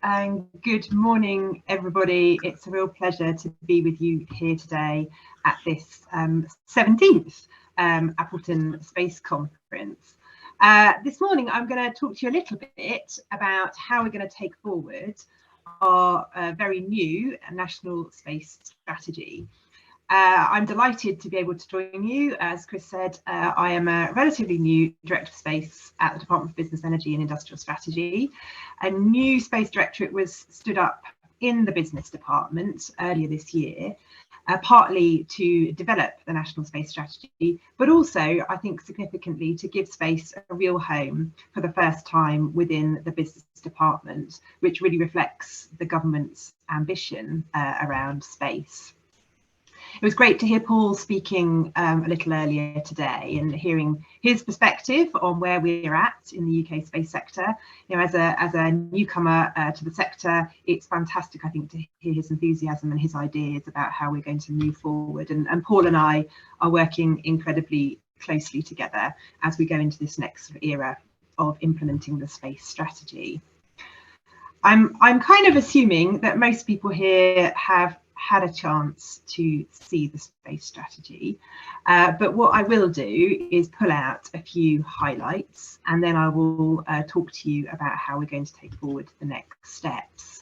and good morning, everybody. It's a real pleasure to be with you here today at this 17th Appleton Space Conference. This morning, I'm going to talk to you a little bit about how we're going to take forward our very new National Space Strategy. I'm delighted to be able to join you. As Chris said, I am a relatively new Director of Space at the Department for Business, Energy and Industrial Strategy. A new Space Directorate was stood up in the Business Department earlier this year, partly to develop the National Space Strategy, but also, I think significantly, to give space a real home for the first time within the Business Department, which really reflects the government's ambition around space. It was great to hear Paul speaking a little earlier today and hearing his perspective on where we're at in the UK space sector. You know, as a newcomer to the sector, it's fantastic, I think, to hear his enthusiasm and his ideas about how we're going to move forward. And Paul and I are working incredibly closely together as we go into this next era of implementing the space strategy. I'm kind of assuming that most people here have had a chance to see the space strategy, but what I will do is pull out a few highlights, and then I will talk to you about how we're going to take forward the next steps.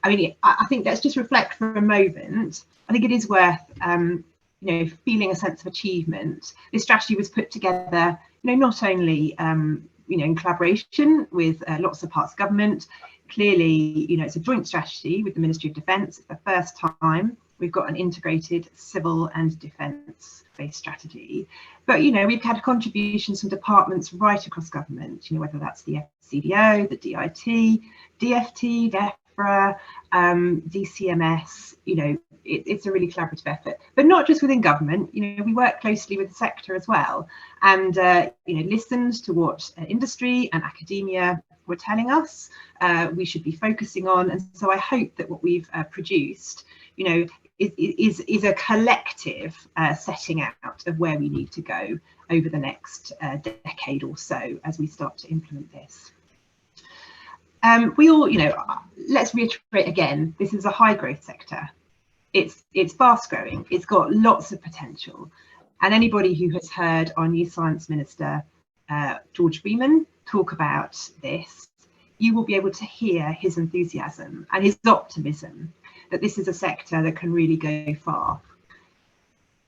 I mean, I think let's just reflect for a moment. I think it is worth feeling a sense of achievement. This strategy was put together, not only in collaboration with lots of parts of government. Clearly, it's a joint strategy with the Ministry of Defence. It's the first time we've got an integrated civil and defence based strategy. But, we've had contributions from departments right across government, whether that's the FCDO, the DIT, DFT, DEFRA, DCMS, it's a really collaborative effort, but not just within government. We work closely with the sector as well, and listened to what industry and academia were telling us we should be focusing on. And so I hope that what we've produced, is a collective setting out of where we need to go over the next decade or so as we start to implement this. We all, let's reiterate again, this is a high growth sector. It's fast growing, it's got lots of potential. And anybody who has heard our new Science Minister, George Freeman, talk about this, you will be able to hear his enthusiasm and his optimism that this is a sector that can really go far.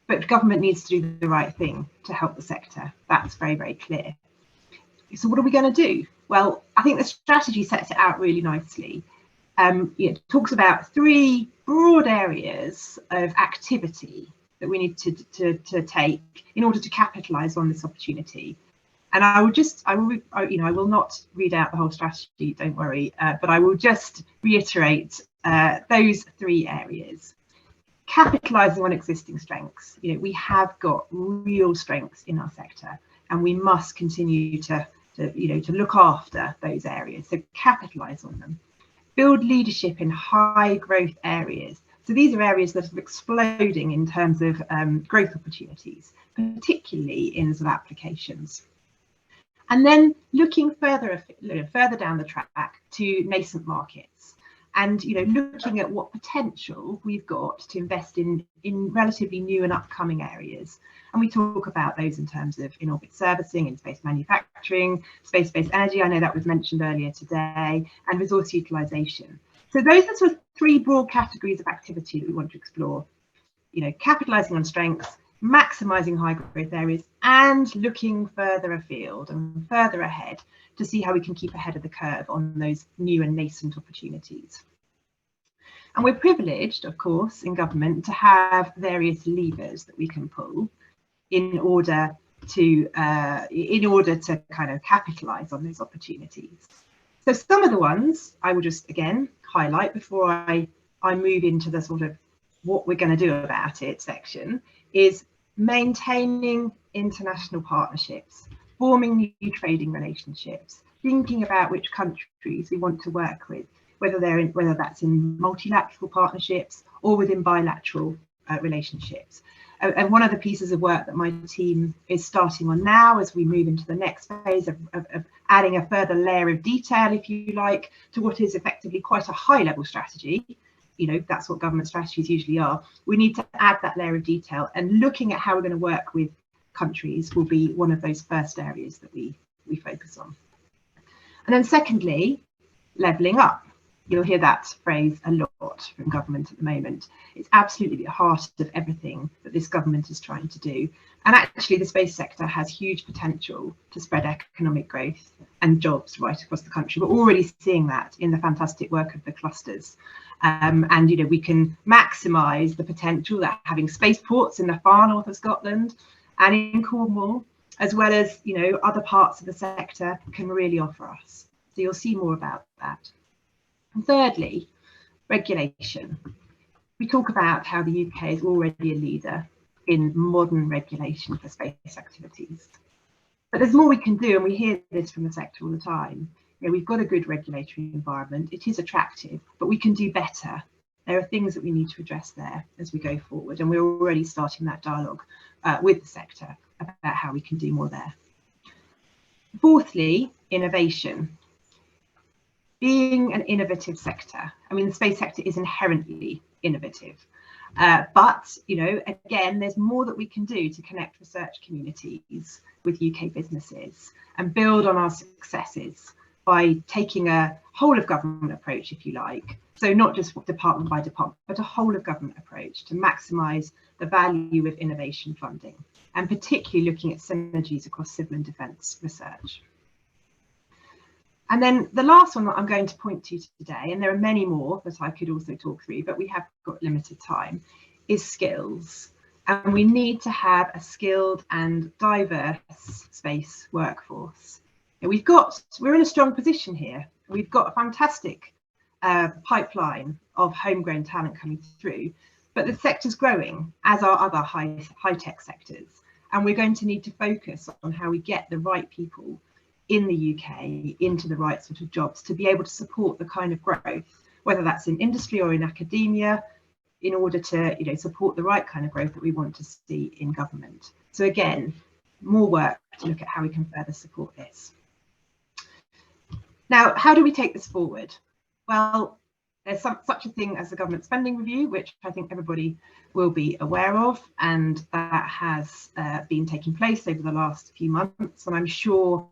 But government needs to do the right thing to help the sector. That's very, very clear. So what are we going to do? Well, I think the strategy sets it out really nicely. It talks about three broad areas of activity that we need to take in order to capitalise on this opportunity. And I will not read out the whole strategy, don't worry, but I will just reiterate those three areas. Capitalising on existing strengths. We have got real strengths in our sector, and we must continue to look after those areas. So capitalise on them. Build leadership in high growth areas. So these are areas that are exploding in terms of growth opportunities, particularly in sort of applications. And then looking further down the track to nascent markets, and looking at what potential we've got to invest in relatively new and upcoming areas. And we talk about those in terms of in-orbit servicing, in space manufacturing, space-based energy, I know that was mentioned earlier today, and resource utilisation. So those are sort of three broad categories of activity that we want to explore. Capitalising on strengths, maximising high growth areas, and looking further afield and further ahead to see how we can keep ahead of the curve on those new and nascent opportunities. And we're privileged, of course, in government to have various levers that we can pull in order to kind of capitalise on those opportunities. So some of the ones I will just again highlight before I move into the sort of what we're going to do about it section is maintaining international partnerships, forming new trading relationships, thinking about which countries we want to work with, whether that's in multilateral partnerships or within bilateral relationships. And one of the pieces of work that my team is starting on now as we move into the next phase of adding a further layer of detail, if you like, to what is effectively quite a high level strategy. You know, that's what government strategies usually are. We need to add that layer of detail, and looking at how we're going to work with countries will be one of those first areas that we focus on. And then secondly, levelling up. You'll hear that phrase a lot from government at the moment. It's absolutely the heart of everything that this government is trying to do. And actually, the space sector has huge potential to spread economic growth and jobs right across the country. We're already seeing that in the fantastic work of the clusters. And, you know, we can maximise the potential that having spaceports in the far north of Scotland and in Cornwall, as well as, you know, other parts of the sector can really offer us. So you'll see more about that. And thirdly, regulation. We talk about how the UK is already a leader in modern regulation for space activities. But there's more we can do, and we hear this from the sector all the time. You know, we've got a good regulatory environment, it is attractive, but we can do better. There are things that we need to address there as we go forward, and we're already starting that dialogue with the sector about how we can do more there. Fourthly, innovation. Being an innovative sector, I mean, the space sector is inherently innovative, but, you know, again, there's more that we can do to connect research communities with UK businesses and build on our successes by taking a whole of government approach, if you like. So not just department by department, but a whole of government approach to maximise the value of innovation funding, and particularly looking at synergies across civil and defence research. And then the last one that I'm going to point to today, and there are many more that I could also talk through, but we have got limited time, is skills. And we need to have a skilled and diverse space workforce. And we're in a strong position here. We've got a fantastic pipeline of homegrown talent coming through, but the sector's growing, as are other high-tech sectors. And we're going to need to focus on how we get the right people in the UK into the right sort of jobs to be able to support the kind of growth, whether that's in industry or in academia, in order to, you know, support the right kind of growth that we want to see in government. So again, more work to look at how we can further support this. Now, how do we take this forward? Well, there's such a thing as the government spending review, which I think everybody will be aware of, and that has been taking place over the last few months, and I'm sure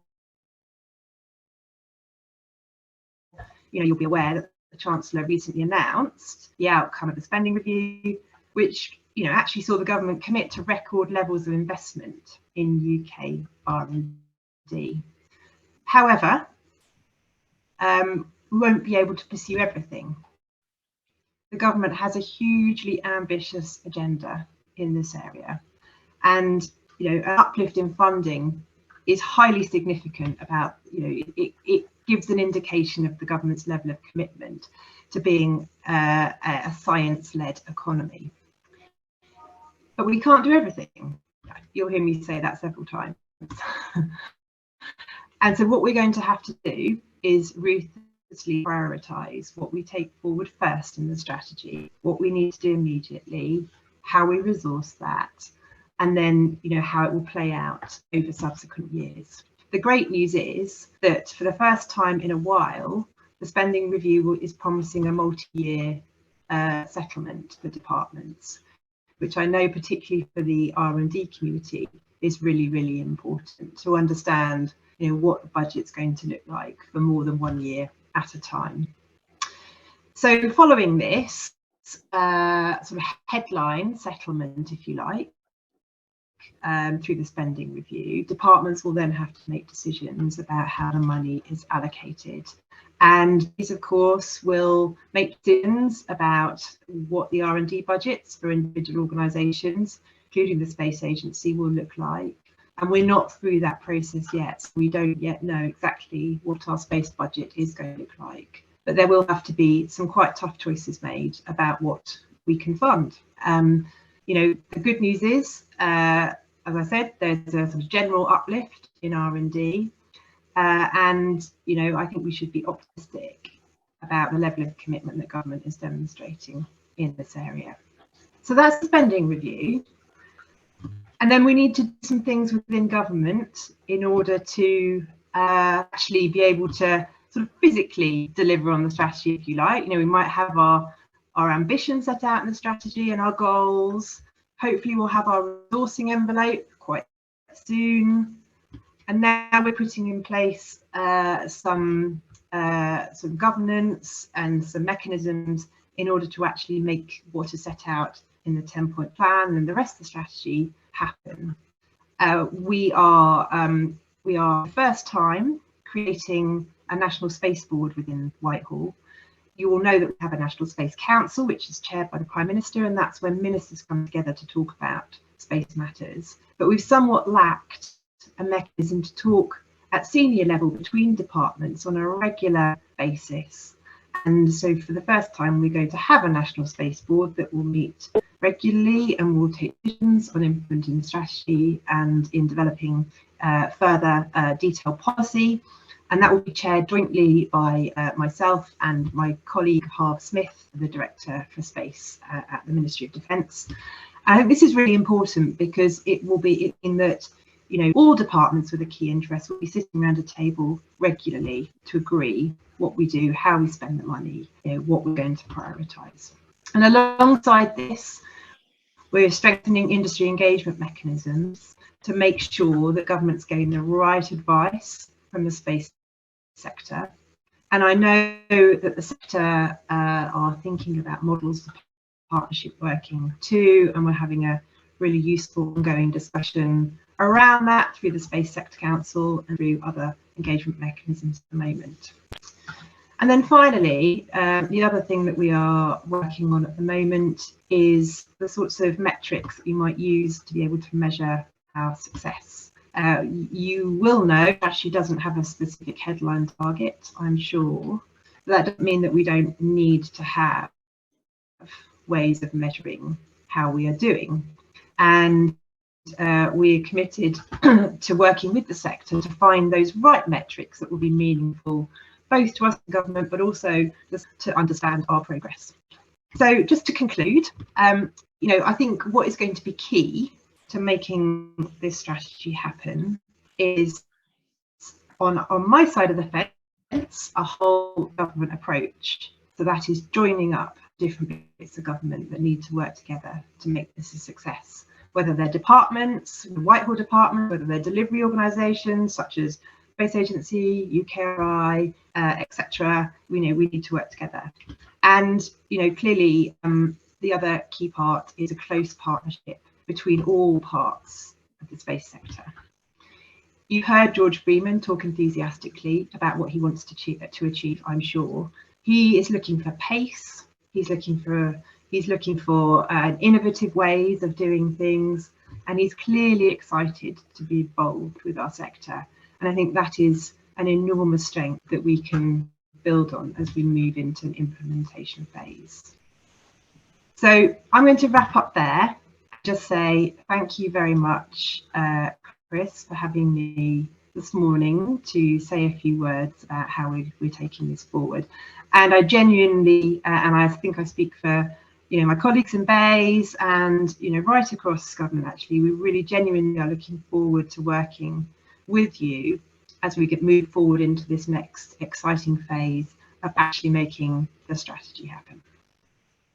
you'll be aware that the Chancellor recently announced the outcome of the spending review, which actually saw the government commit to record levels of investment in UK R&D. However, we won't be able to pursue everything. The government has a hugely ambitious agenda in this area, and an uplift in funding is highly significant. About it gives an indication of the government's level of commitment to being a science-led economy. But we can't do everything. You'll hear me say that several times. And so what we're going to have to do is ruthlessly prioritise what we take forward first in the strategy, what we need to do immediately, how we resource that, and then how it will play out over subsequent years. The great news is that for the first time in a while, the spending review is promising a multi-year settlement for departments, which I know particularly for the R&D community is really, really important to understand what the budget's going to look like for more than 1 year at a time. So following this sort of headline settlement, if you like, through the spending review, departments will then have to make decisions about how the money is allocated. And these, of course, will make decisions about what the R&D budgets for individual organisations, including the Space Agency, will look like. And we're not through that process yet, so we don't yet know exactly what our space budget is going to look like. But there will have to be some quite tough choices made about what we can fund. The good news is, as I said, there's a sort of general uplift in R&D, and I think we should be optimistic about the level of commitment that government is demonstrating in this area. So that's the spending review. And then we need to do some things within government in order to actually be able to sort of physically deliver on the strategy, if you like. You know, we might have our ambitions set out in the strategy and our goals. Hopefully we'll have our resourcing envelope quite soon. And now we're putting in place some governance and some mechanisms in order to actually make what is set out in the 10-point plan and the rest of the strategy happen. We are first time creating a national space board within Whitehall. You all know that we have a National Space Council, which is chaired by the Prime Minister, and that's when ministers come together to talk about space matters. But we've somewhat lacked a mechanism to talk at senior level between departments on a regular basis. And so for the first time, we're going to have a National Space Board that will meet regularly and will take decisions on implementing the strategy and in developing further detailed policy. And that will be chaired jointly by myself and my colleague Harv Smith, the Director for Space at the Ministry of Defence. I think this is really important because it will be in that, you know, all departments with a key interest will be sitting around a table regularly to agree what we do, how we spend the money, you know, what we're going to prioritise. And alongside this, we're strengthening industry engagement mechanisms to make sure that government's getting the right advice from the space sector. And I know that the sector are thinking about models of partnership working too, and we're having a really useful ongoing discussion around that through the Space Sector Council and through other engagement mechanisms at the moment. And then finally, the other thing that we are working on at the moment is the sorts of metrics that we might use to be able to measure our success. You will know it actually doesn't have a specific headline target, I'm sure. But that doesn't mean that we don't need to have ways of measuring how we are doing. And we're committed to working with the sector to find those right metrics that will be meaningful both to us in government, but also just to understand our progress. So just to conclude, you know, I think what is going to be key to making this strategy happen is on my side of the fence, a whole government approach. So that is joining up different bits of government that need to work together to make this a success, whether they're departments, the Whitehall department, whether they're delivery organisations such as Space Agency, UKRI, etc. We know we need to work together. And, you know, clearly the other key part is a close partnership between all parts of the space sector. You heard George Freeman talk enthusiastically about what he wants to achieve, I'm sure. He is looking for pace. He's looking for innovative ways of doing things, and he's clearly excited to be involved with our sector. And I think that is an enormous strength that we can build on as we move into an implementation phase. So I'm going to wrap up there. Just say thank you very much, Chris, for having me this morning to say a few words about how we're taking this forward. And I genuinely, and I think I speak for, you know, my colleagues in BAYS and, you know, right across government, actually, we really genuinely are looking forward to working with you as we move forward into this next exciting phase of actually making the strategy happen.